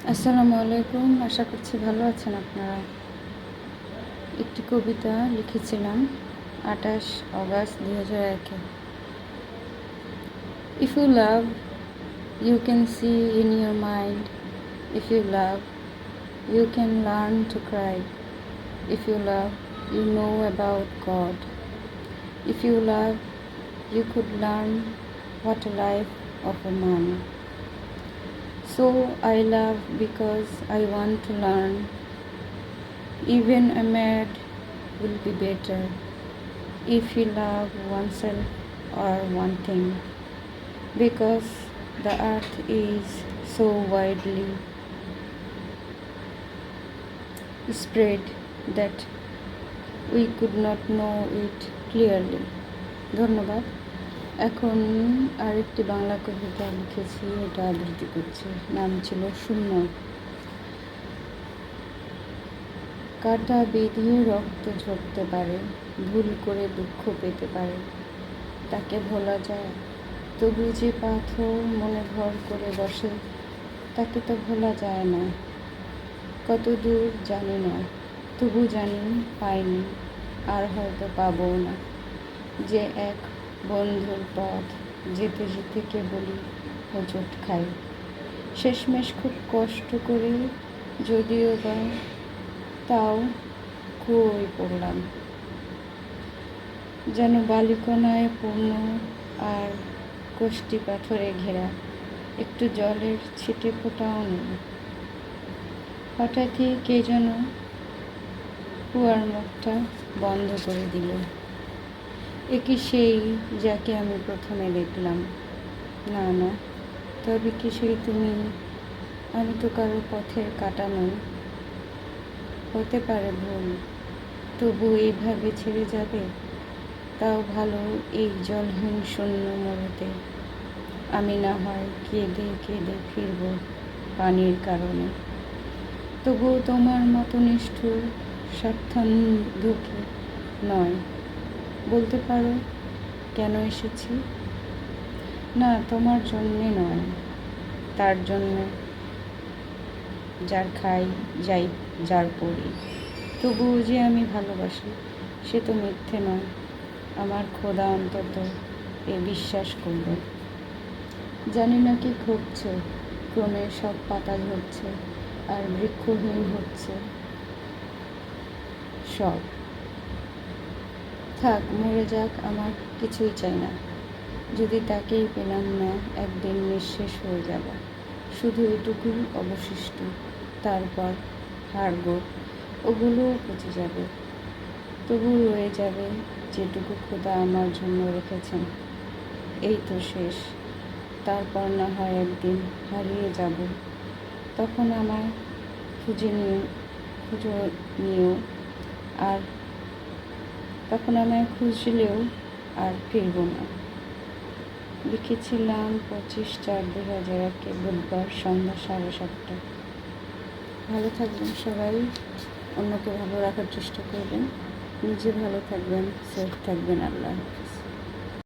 আসসালামু আলাইকুম। আশা করছি ভালো আছেন আপনারা। একটি কবিতা লিখেছিলাম 28 August 2001-এ। If you love, you can see in your mind. If you love, you can learn to cry. If you love, you know about God. If you love, you could learn what a life of a man. So I love because I want to learn. Even a mad will be better if he love oneself or one thing, because the earth is so widely spread that we could not know it clearly. ধন্যবাদ। এখন আরেকটি বাংলা কবিতা লিখেছি, এটা আবৃত্তি করছি। নাম ছিল শূন্য। কাঁটা বেঁধে রক্ত ঝরতে পারে, ভুল করে দুঃখ পেতে পারে, তাকে ভোলা যায়? তবু যে পাথর মনে ভর করে বসে, তাকে তো ভোলা যায় না। কত দূর জানি না, তবু জানি পাইনি, আর হয়তো পাবো না। যে এক বন্ধুর পথ যেতে যেতে কেবলই হোঁচট খাই, শেষমেশ খুব কষ্ট করে, যদিও বা তাও কুয়োয় পড়লাম। যেন বালিকণায় পূর্ণ আর কষ্টি পাথরে ঘেরা, একটু জলের ছিটে ফোটাও নেই। হঠাৎই কে যেন কুয়ার মুখটা বন্ধ করে দিল। এ কি সেই যাকে আমি প্রথমে দেখলাম? না না, তবে কি সেই তুমি? আমি তো কারো পথের কাটা নই। হতে পারে ভুল, তবু এইভাবে ছেড়ে যাবে? তাও ভালো এই জলহীন শূন্য মোড়েতে। আমি না হয় কেঁদে কেঁদে ফিরব পানির কারণে, তবুও তোমার মতো নিষ্ঠুর স্বার্থান্ধকে নয়। বলতে পারো কেন এসেছি? না, তোমার জন্যে নয়, তার জন্যে যার খাই, যাই, যার পড়ি। তবুও যে আমি ভালোবাসি, সে তো মিথ্যে নয়। আমার খোদা অন্তত এ বিশ্বাস করবে। জানি না কি ঘটছে, ক্রমে সব পাতা ঝরছে আর বৃক্ষহীন হচ্ছে সব। থাক, মরে যাক, আমার কিছুই চাই না। যদি তাকেই পেলাম না, একদিন নিঃশেষ হয়ে যাব। শুধু এটুকুই অবশিষ্ট। তারপর হাড়গোড় ওগুলোও পচে যাবে, তবু রয়ে যাবে যেটুকু খোদা আমার জন্য রেখেছেন। এই তো শেষ। তারপর না হয় একদিন হারিয়ে যাব, তখন আমায় খুঁজে নিও, আর তখন আমায় খুঁজলেও আর ফিরব না। লিখেছিলাম 25/4/2001 বুধবার সন্ধ্যা 7:30। ভালো থাকবেন সবাই, অন্যকে ভালো রাখার চেষ্টা করবেন, নিজে ভালো থাকবেন, সেফ থাকবেন। আল্লাহ হাফেজ।